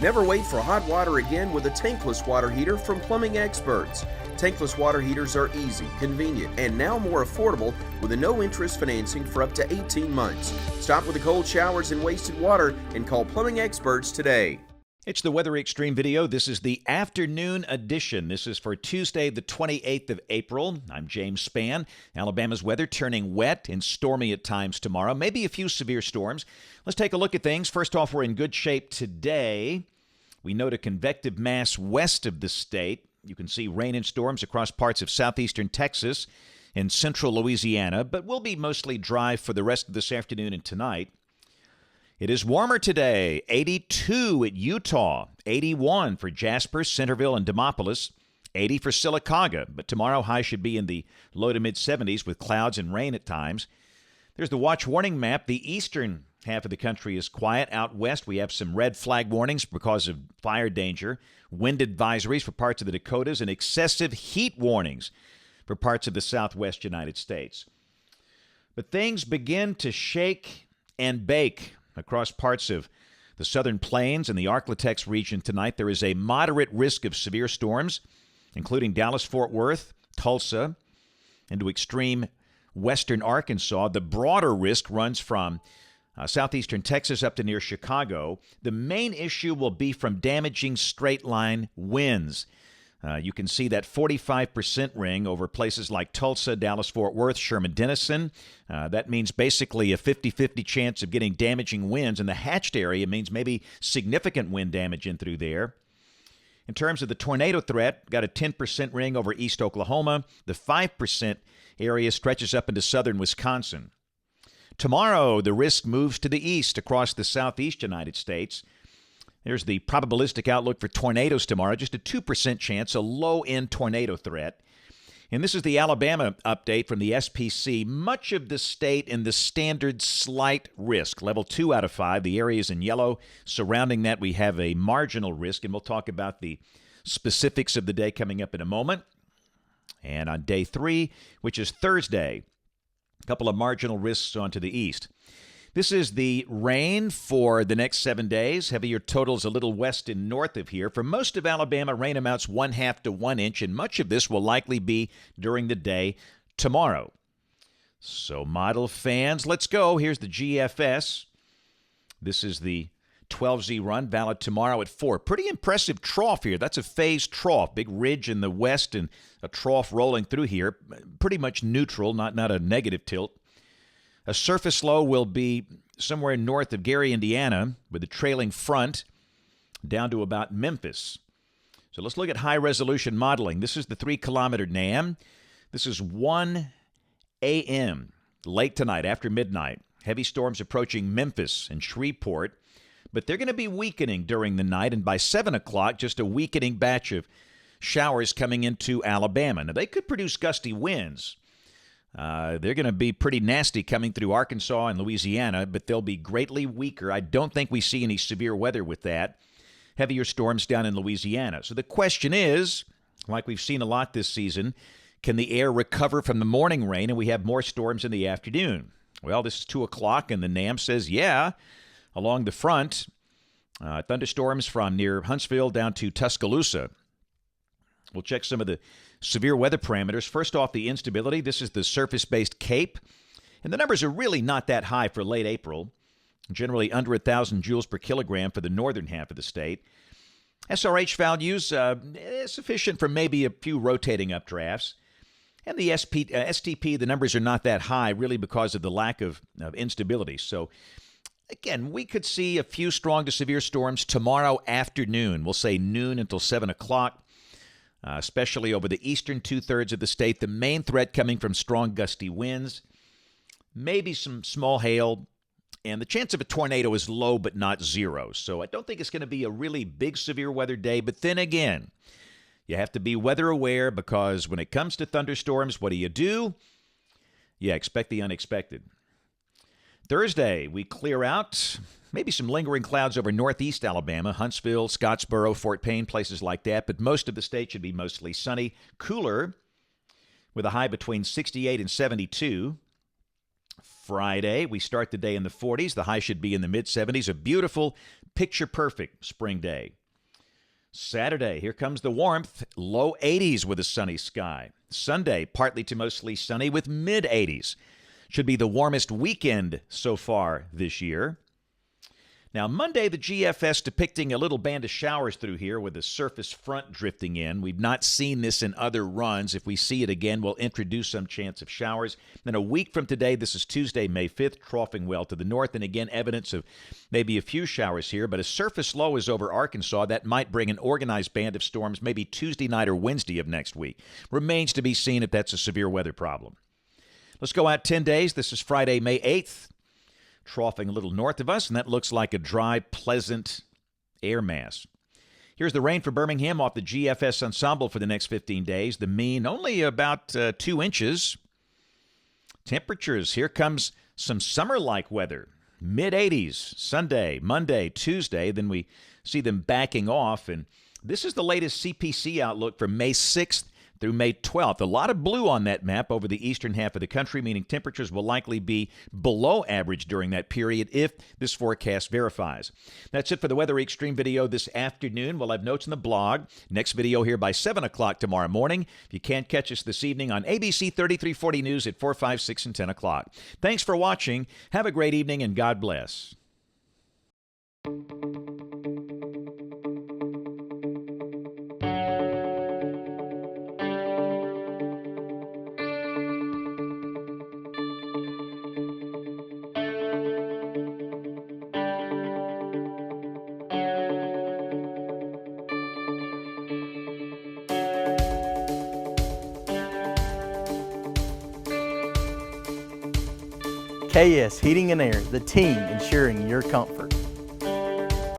Never wait for hot water again with a tankless water heater from Plumbing Experts. Tankless water heaters are easy, convenient, and now more affordable with a no-interest financing for up to 18 months. Stop with the cold showers and wasted water and call Plumbing Experts today. It's the Weather Xtreme video. This is the afternoon edition. This is for Tuesday, the 28th of April. I'm James Spann. Alabama's weather turning wet and stormy at times tomorrow. Maybe a few severe storms. Let's take a look at things. First off, we're in good shape today. We note a convective mass west of the state. You can see rain and storms across parts of southeastern Texas and central Louisiana, but we'll be mostly dry for the rest of this afternoon and tonight. It is warmer today, 82 at Utah, 81 for Jasper, Centerville, and Demopolis, 80 for Sylacauga, but tomorrow high should be in the low to mid-70s with clouds and rain at times. There's the watch warning map. The eastern half of the country is quiet. Out west, we have some red flag warnings because of fire danger, wind advisories for parts of the Dakotas, and excessive heat warnings for parts of the southwest United States. But things begin to shake and bake across parts of the southern plains and the Arklatex region tonight. There is a moderate risk of severe storms, including Dallas-Fort Worth, Tulsa, into extreme western Arkansas. The broader risk runs from southeastern Texas up to near Chicago. The main issue will be from damaging straight-line winds. You can see that 45% ring over places like Tulsa, Dallas-Fort Worth, Sherman-Denison. That means basically a 50-50 chance of getting damaging winds. And the hatched area means maybe significant wind damage in through there. In terms of the tornado threat, got a 10% ring over East Oklahoma. The 5% area stretches up into southern Wisconsin. Tomorrow, the risk moves to the east across the southeast United States. There's the probabilistic outlook for tornadoes tomorrow, just a 2% chance, a low-end tornado threat. And this is the Alabama update from the SPC. Much of the state in the standard slight risk, level 2 out of 5. The areas in yellow. Surrounding that, we have a marginal risk, and we'll talk about the specifics of the day coming up in a moment. And on day 3, which is Thursday, a couple of marginal risks onto the east. This is the rain for the next 7 days. Heavier totals a little west and north of here. For most of Alabama, rain amounts 1/2 to 1 inch, and much of this will likely be during the day tomorrow. So, model fans, let's go. Here's the GFS. This is the 12Z run, valid tomorrow at 4. Pretty impressive trough here. That's a phased trough. Big ridge in the west and a trough rolling through here. Pretty much neutral, not a negative tilt. A surface low will be somewhere north of Gary, Indiana, with a trailing front down to about Memphis. So let's look at high-resolution modeling. This is the 3-kilometer NAM. This is 1 a.m., late tonight, after midnight. Heavy storms approaching Memphis and Shreveport, but they're going to be weakening during the night, and by 7 o'clock, just a weakening batch of showers coming into Alabama. Now, they could produce gusty winds. They're going to be pretty nasty coming through Arkansas and Louisiana, but they'll be greatly weaker. I don't think we see any severe weather with that. Heavier storms down in Louisiana. So the question is, like we've seen a lot this season, can the air recover from the morning rain and we have more storms in the afternoon? Well, this is 2 o'clock, and the NAM says, yeah, along the front, thunderstorms from near Huntsville down to Tuscaloosa. We'll check some of the severe weather parameters. First off, the instability. This is the surface-based CAPE. And the numbers are really not that high for late April, generally under 1,000 joules per kilogram for the northern half of the state. SRH values, sufficient for maybe a few rotating updrafts. And the STP, the numbers are not that high, really because of the lack of instability. So, again, we could see a few strong to severe storms tomorrow afternoon. We'll say noon until 7 o'clock. Especially over the eastern two-thirds of the state. The main threat coming from strong gusty winds, maybe some small hail, and the chance of a tornado is low but not zero. So I don't think it's going to be a really big severe weather day. But then again, you have to be weather aware because when it comes to thunderstorms, what do? Yeah, expect the unexpected. Thursday, we clear out. Maybe some lingering clouds over northeast Alabama, Huntsville, Scottsboro, Fort Payne, places like that. But most of the state should be mostly sunny. Cooler with a high between 68 and 72. Friday, we start the day in the 40s. The high should be in the mid-70s. A beautiful, picture-perfect spring day. Saturday, here comes the warmth. Low 80s with a sunny sky. Sunday, partly to mostly sunny with mid-80s. Should be the warmest weekend so far this year. Now, Monday, the GFS depicting a little band of showers through here with a surface front drifting in. We've not seen this in other runs. If we see it again, we'll introduce some chance of showers. Then a week from today, this is Tuesday, May 5th, troughing well to the north. And again, evidence of maybe a few showers here. But a surface low is over Arkansas. That might bring an organized band of storms maybe Tuesday night or Wednesday of next week. Remains to be seen if that's a severe weather problem. Let's go out 10 days. This is Friday, May 8th. Troughing a little north of us, and that looks like a dry, pleasant air mass. Here's the rain for Birmingham off the GFS ensemble for the next 15 days. The mean only about 2 inches. Temperatures, here comes some summer-like weather. Mid-80s, Sunday, Monday, Tuesday. Then we see them backing off, and this is the latest CPC outlook for May 6th through May 12th. A lot of blue on that map over the eastern half of the country, meaning temperatures will likely be below average during that period if this forecast verifies. That's it for the Weather Xtreme video this afternoon. We'll have notes in the blog. Next video here by 7 o'clock tomorrow morning. If you can't catch us this evening on ABC 3340 News at 4, 5, 6, and 10 o'clock. Thanks for watching. Have a great evening, and God bless. KS Heating and Air, the team ensuring your comfort.